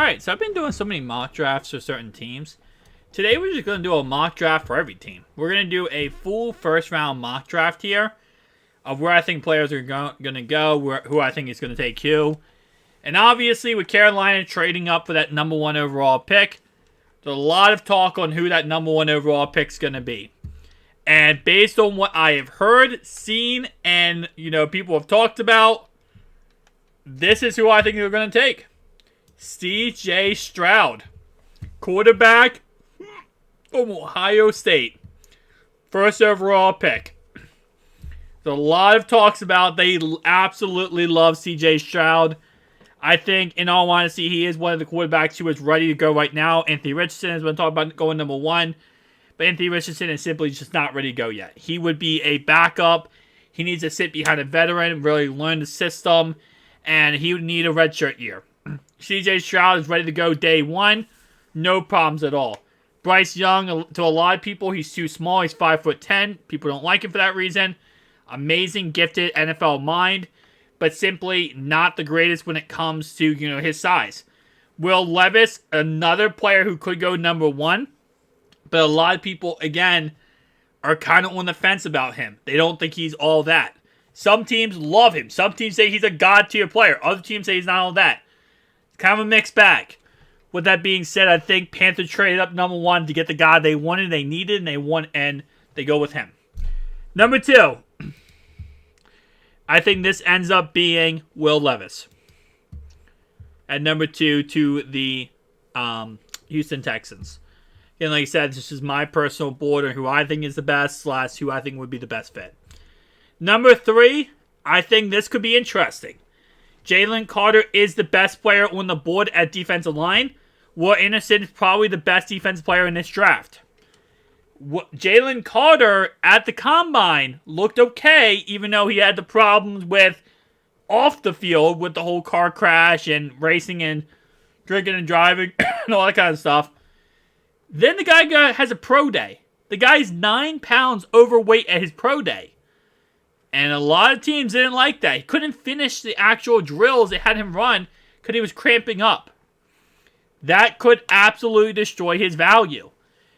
Alright, so I've been doing so many mock drafts for certain teams. Today we're just going to do a mock draft for every team. We're going to do a full first round mock draft here of where I think players are going to go, who I think is going to take who. And obviously with Carolina trading up for that number 1 overall pick, there's a lot of talk on who that number 1 overall pick is going to be. And based on what I have heard, seen, and people have talked about, this is who I think they're going to take. C.J. Stroud, quarterback from Ohio State. First overall pick. There's a lot of talks about they absolutely love C.J. Stroud. I think, in all honesty, he is one of the quarterbacks who is ready to go right now. Anthony Richardson has been talking about going number 1. But Anthony Richardson is simply just not ready to go yet. He would be a backup. He needs to sit behind a veteran, really learn the system. And he would need a redshirt year. C.J. Stroud is ready to go day 1. No problems at all. Bryce Young, to a lot of people, he's too small. He's 5'10". People don't like him for that reason. Amazing, gifted NFL mind. But simply not the greatest when it comes to, his size. Will Levis, another player who could go number 1. But a lot of people, again, are kind of on the fence about him. They don't think he's all that. Some teams love him. Some teams say he's a god-tier player. Other teams say he's not all that. Kind of a mixed bag. With that being said, I think Panthers traded up number 1 to get the guy they wanted, they needed, and they go with him. Number 2. I think this ends up being Will Levis. At number 2 to the Houston Texans. And like I said, this is my personal board on who I think is the best, / who I think would be the best fit. Number 3, I think this could be interesting. Jalen Carter is the best player on the board at defensive line. Will Anderson is probably the best defensive player in this draft. Jalen Carter at the combine looked okay, even though he had the problems with off the field with the whole car crash and racing and drinking and driving and all that kind of stuff. Then the guy has a pro day. The guy's 9 pounds overweight at his pro day. And a lot of teams didn't like that. He couldn't finish the actual drills they had him run because he was cramping up. That could absolutely destroy his value.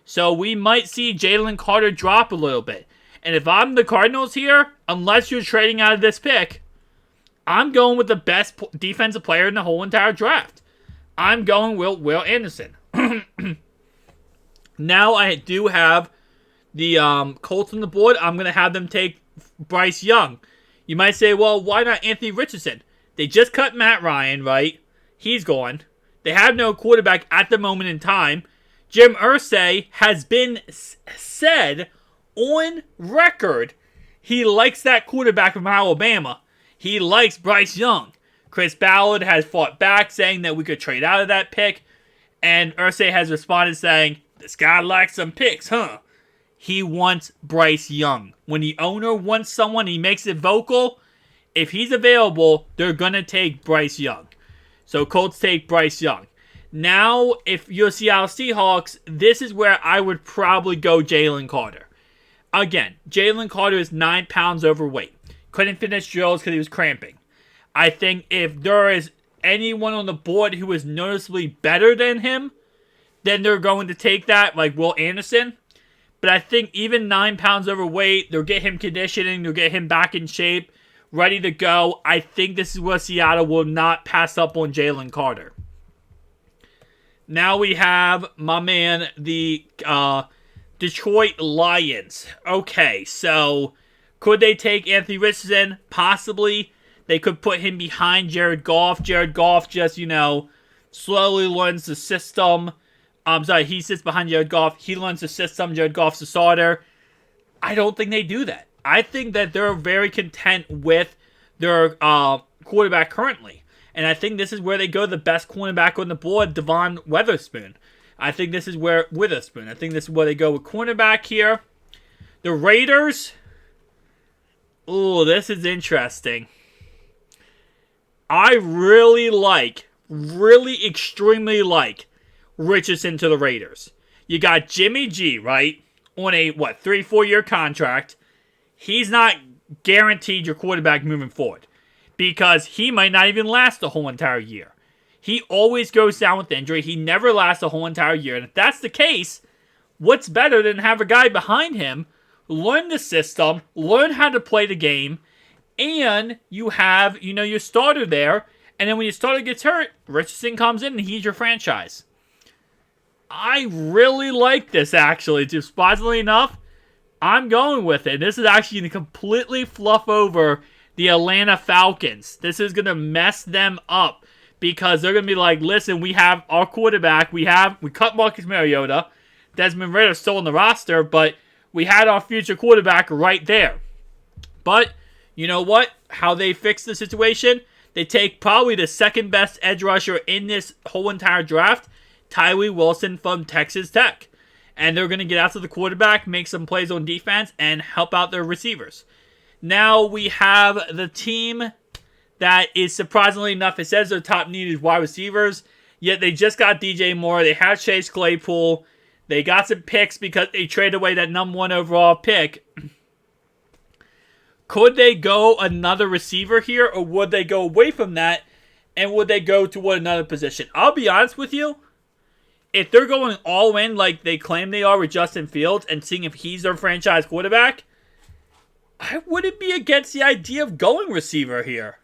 So we might see Jalen Carter drop a little bit. And if I'm the Cardinals here, unless you're trading out of this pick, I'm going with the best defensive player in the whole entire draft. I'm going with Will Anderson. Now I do have the Colts on the board. I'm going to have them take Bryce Young. You might say, well, why not Anthony Richardson? They just cut Matt Ryan, right? He's gone. They have no quarterback at the moment in time. Jim Irsay has been said on record he likes that quarterback from Alabama. He likes Bryce Young. Chris Ballard has fought back saying that we could trade out of that pick. And Irsay has responded saying, this guy likes some picks, huh? He wants Bryce Young. When the owner wants someone, he makes it vocal. If he's available, they're going to take Bryce Young. So Colts take Bryce Young. Now, if you're Seattle Seahawks, this is where I would probably go Jalen Carter. Again, Jalen Carter is 9 pounds overweight. Couldn't finish drills because he was cramping. I think if there is anyone on the board who is noticeably better than him, then they're going to take that, like Will Anderson. But I think even 9 pounds overweight, they'll get him conditioning, they'll get him back in shape, ready to go. I think this is where Seattle will not pass up on Jalen Carter. Now we have my man, the Detroit Lions. Okay, so could they take Anthony Richardson? Possibly. They could put him behind Jared Goff. Jared Goff just, slowly learns the system. He sits behind Jared Goff. He learns the system. Jared Goff's a starter. I don't think they do that. I think that they're very content with their quarterback currently. And I think this is where they go the best cornerback on the board, Devon Witherspoon. I think this is where I think this is where they go with cornerback here. The Raiders. Ooh, this is interesting. I really extremely like Richardson to the Raiders. You got Jimmy G, right? On a, 3-4 year contract. He's not guaranteed your quarterback moving forward. Because he might not even last the whole entire year. He always goes down with injury. He never lasts a whole entire year. And if that's the case, what's better than have a guy behind him learn the system, learn how to play the game, and you have, your starter there. And then when your starter gets hurt, Richardson comes in and he's your franchise. I really like this, actually. Surprisingly enough, I'm going with it. This is actually going to completely fluff over the Atlanta Falcons. This is going to mess them up because they're going to be like, listen, we have our quarterback. We cut Marcus Mariota. Desmond Ridder still on the roster, but we had our future quarterback right there. But you know what? How they fix the situation? They take probably the second best edge rusher in this whole entire draft, Tyree Wilson from Texas Tech. And they're going to get after the quarterback, make some plays on defense, and help out their receivers. Now we have the team that is, surprisingly enough, it says their top need is wide receivers, yet they just got DJ Moore. They have Chase Claypool. They got some picks because they traded away that number 1 overall pick. Could they go another receiver here, or would they go away from that, and would they go to another position? I'll be honest with you. If they're going all in like they claim they are with Justin Fields and seeing if he's their franchise quarterback, I wouldn't be against the idea of going receiver here.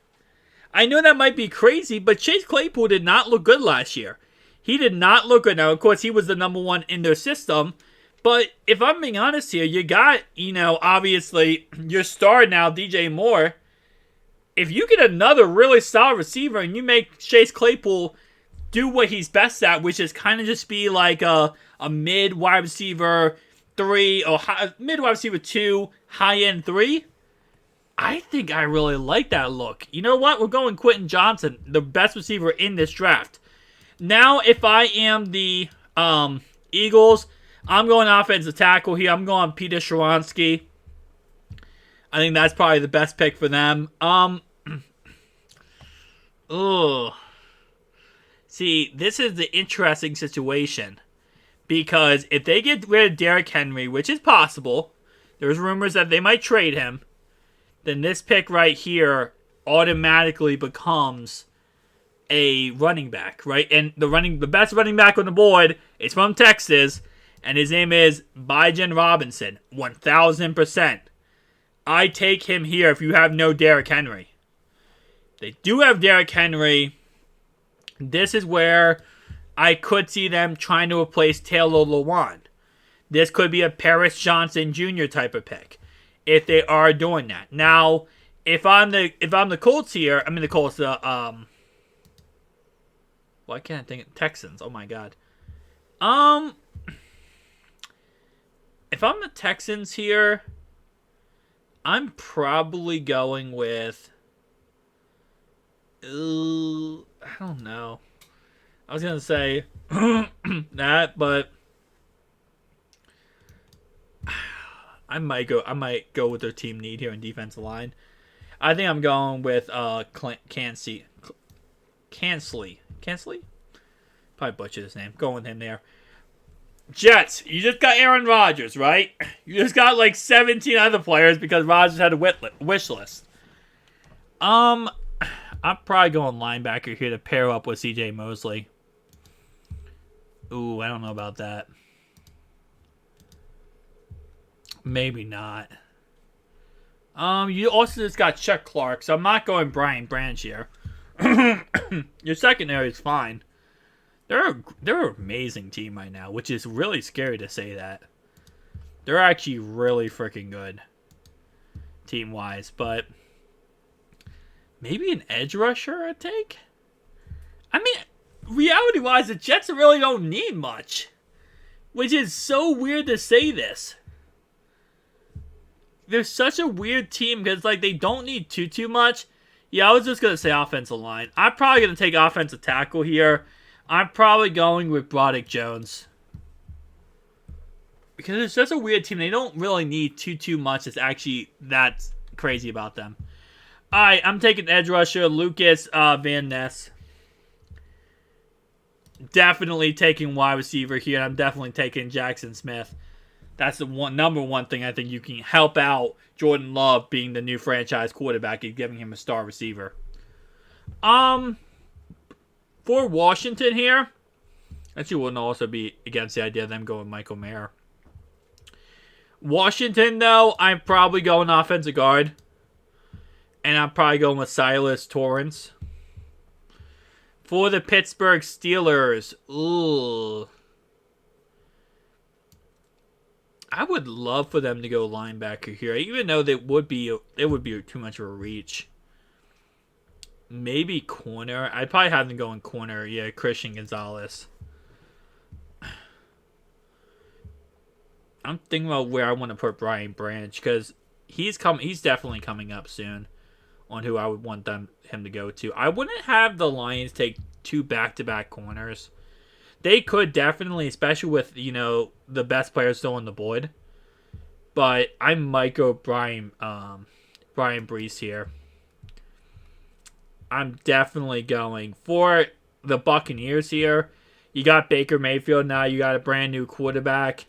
I know that might be crazy, but Chase Claypool did not look good last year. He did not look good. Now, of course, he was the number 1 in their system. But if I'm being honest here, you got, obviously, your star now, DJ Moore. If you get another really solid receiver and you make Chase Claypool do what he's best at, which is kind of just be like a mid wide receiver 3 or mid wide receiver 2, high end 3, I think I really like that look. You know what? We're going Quentin Johnson, the best receiver in this draft. Now, if I am the Eagles, I'm going offensive tackle here. I'm going Peter Skoronski. I think that's probably the best pick for them. See, this is the interesting situation. Because if they get rid of Derrick Henry, which is possible, there's rumors that they might trade him, then this pick right here automatically becomes a running back, right? And the best running back on the board is from Texas, and his name is Bijan Robinson, 1,000%. I take him here if you have no Derrick Henry. They do have Derrick Henry. This is where I could see them trying to replace Taylor Lewan. This could be a Paris Johnson Jr. type of pick if they are doing that. Now, if I'm the Colts here, I mean the Colts, why can't I think of Texans? Oh my god. If I'm the Texans here, I'm probably going with I don't know. I was gonna say that, but I might go with their team need here in defensive line. I think I'm going with Kansley. Probably butchered his name. Going with him there. Jets, you just got Aaron Rodgers, right? You just got like 17 other players because Rodgers had a wish list. I'm probably going linebacker here to pair up with C.J. Mosley. Ooh, I don't know about that. Maybe not. You also just got Chuck Clark, so I'm not going Brian Branch here. Your secondary is fine. They're an amazing team right now, which is really scary to say that. They're actually really freaking good team-wise, but maybe an edge rusher I'd take? I mean, reality-wise, the Jets really don't need much, which is so weird to say this. They're such a weird team because like they don't need too much. Yeah, I was just going to say offensive line. I'm probably going to take offensive tackle here. I'm probably going with Broderick Jones. Because it's just a weird team. They don't really need too much. It's actually that's crazy about them. Alright, I'm taking edge rusher, Lucas Van Ness. Definitely taking wide receiver here. I'm definitely taking Jackson Smith. That's the number one thing I think you can help out Jordan Love being the new franchise quarterback and giving him a star receiver. For Washington here, actually wouldn't also be against the idea of them going Michael Mayer. Washington, though, I'm probably going offensive guard. And I'm probably going with Silas Torrance. For the Pittsburgh Steelers, ooh. I would love for them to go linebacker here, even though it would be too much of a reach. Maybe corner. I'd probably have them going corner. Yeah, Christian Gonzalez. I'm thinking about where I want to put Brian Branch because he's definitely coming up soon on who I would want him to go to. I wouldn't have the Lions take 2 back-to-back corners. They could definitely, especially with, the best players still on the board. But I might go Brian Brees here. I'm definitely going for the Buccaneers here. You got Baker Mayfield now. You got a brand new quarterback.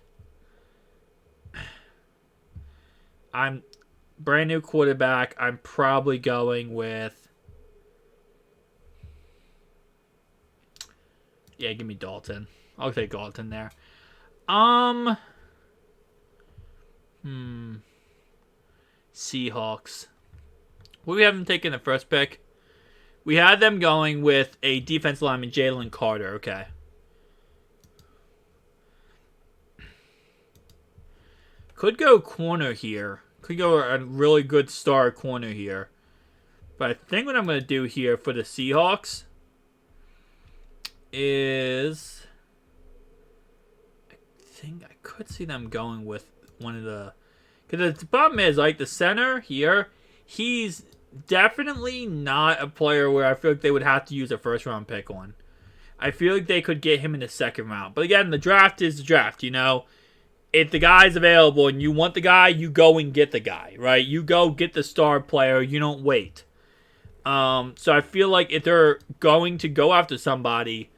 I'm probably going with... Yeah, give me Dalton. I'll take Dalton there. Seahawks. What do we have them taking the first pick? We had them going with a defensive lineman, Jalen Carter. Okay. Could go corner here. Could go a really good star corner here. But I think what I'm going to do here for the Seahawks is... I think I could see them going with one of the... Because the problem is, like, the center here, he's definitely not a player where I feel like they would have to use a first-round pick on. I feel like they could get him in the second round. But again, the draft is the draft, If the guy's available and you want the guy, you go and get the guy, right? You go get the star player. You don't wait. So I feel like if they're going to go after somebody,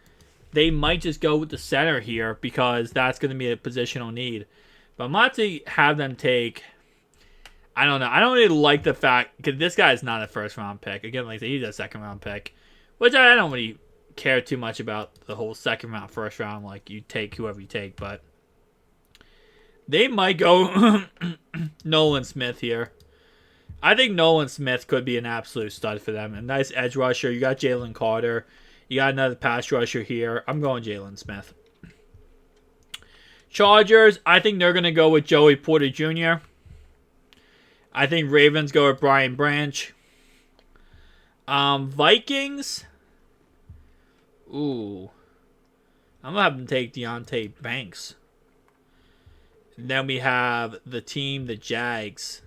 they might just go with the center here because that's going to be a positional need. But I'm not to have them take... I don't know. I don't really like the fact... Because this guy is not a first-round pick. Again, like I said, he's a second-round pick. Which I don't really care too much about the whole second-round, first-round. Like, you take whoever you take, but... They might go Nolan Smith here. I think Nolan Smith could be an absolute stud for them. A nice edge rusher. You got Jalen Carter. You got another pass rusher here. I'm going Jalen Smith. Chargers, I think they're going to go with Joey Porter Jr. I think Ravens go with Brian Branch. Vikings. Ooh. I'm going to have them take Deonte Banks. And then we have the team, the Jags.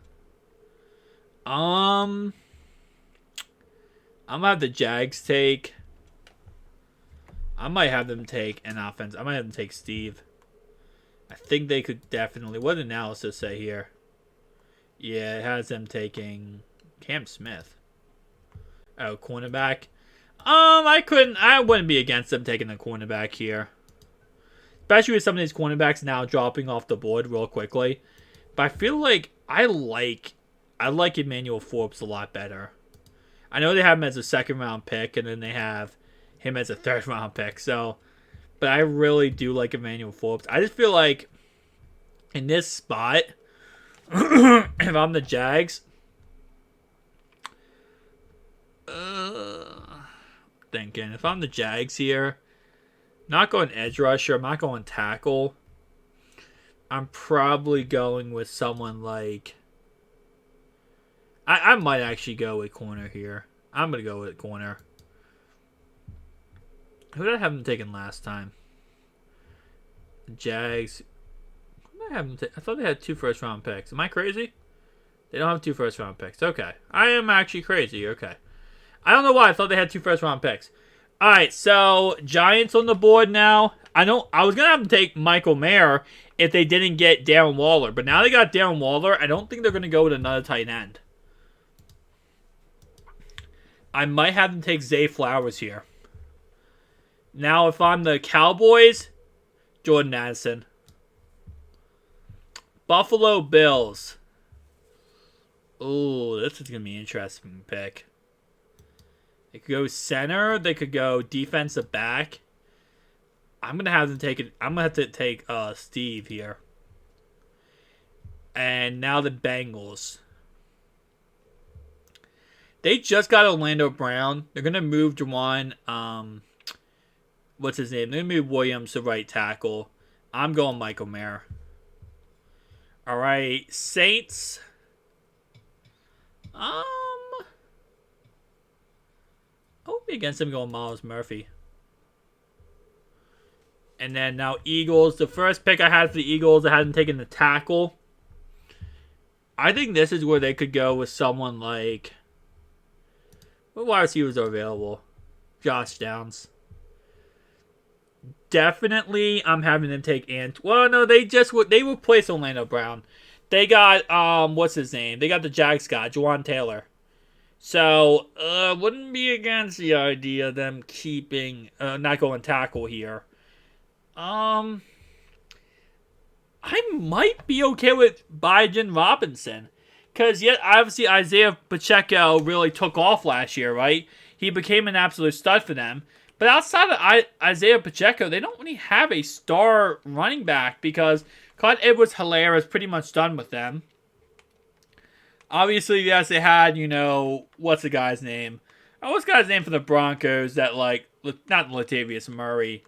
I'm going to have the Jags take. I might have them take an offense. I might have them take Steve. I think they could definitely... What did analysis say here? Yeah, it has them taking Cam Smith. Oh, cornerback. I wouldn't be against them taking a cornerback here. Especially with some of these cornerbacks now dropping off the board real quickly. But I feel like I like Emmanuel Forbes a lot better. I know they have him as a second-round pick, and then they have him as a third-round pick. So, but I really do like Emmanuel Forbes. I just feel like in this spot, if I'm the Jags, thinking if I'm the Jags here, not going edge rusher, I'm not going tackle. I'm probably going with someone like... I might actually go with corner here. I'm going to go with corner. Who did I have them taken last time? Jags. Who did I have them I thought they had 2 first-round picks. Am I crazy? They don't have 2 first-round picks. Okay. I am actually crazy. Okay. I don't know why I thought they had 2 first-round picks. All right, so Giants on the board now. I was going to have them take Michael Mayer if they didn't get Darren Waller. But now they got Darren Waller. I don't think they're going to go with another tight end. I might have them take Zay Flowers here. Now, if I'm the Cowboys, Jordan Addison. Buffalo Bills. Ooh, this is going to be an interesting pick. They could go center. They could go defensive back. I'm gonna have them take it. I'm gonna have to take Steve here. And now the Bengals. They just got Orlando Brown. They're gonna move Juwan. What's his name? They're gonna move Williams to right tackle. I'm going Michael Mayer. All right, Saints. I would be against him going Miles Murphy. And then now Eagles. The first pick I had for the Eagles, I hadn't taken the tackle. I think this is where they could go with someone like... What wide receivers are available? Josh Downs. Definitely, I'm having them take Well, no, they replaced Orlando Brown. They got, what's his name? They got the Jags guy, Juwan Taylor. So, wouldn't be against the idea of them keeping, not going tackle here. I might be okay with Bijan Robinson. Because, yet, obviously, Isaiah Pacheco really took off last year, right? He became an absolute stud for them. But outside of Isaiah Pacheco, they don't really have a star running back because Clyde Edwards-Helaire is pretty much done with them. Obviously, yes, they had, what's the guy's name? What's the guy's name for the Broncos that, not Latavius Murray.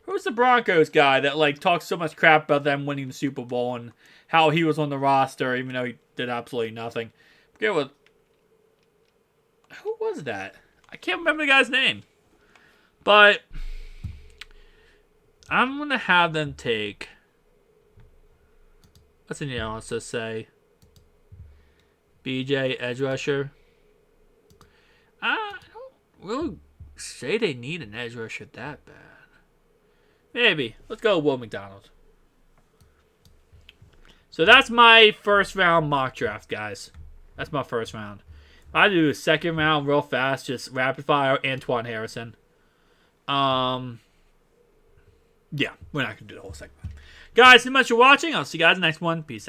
Who's the Broncos guy that, talks so much crap about them winning the Super Bowl and how he was on the roster even though he did absolutely nothing? Who was that? I can't remember the guy's name. But I'm going to have them take... What's the analysis say? BJ, edge rusher. I don't really say they need an edge rusher that bad. Maybe. Let's go with Will McDonald. So that's my first round mock draft, guys. That's my first round. I do a second round real fast, just rapid fire. Antoine Harrison. Yeah, we're not gonna do the whole segment. Guys, thank you much for watching. I'll see you guys in the next one. Peace out.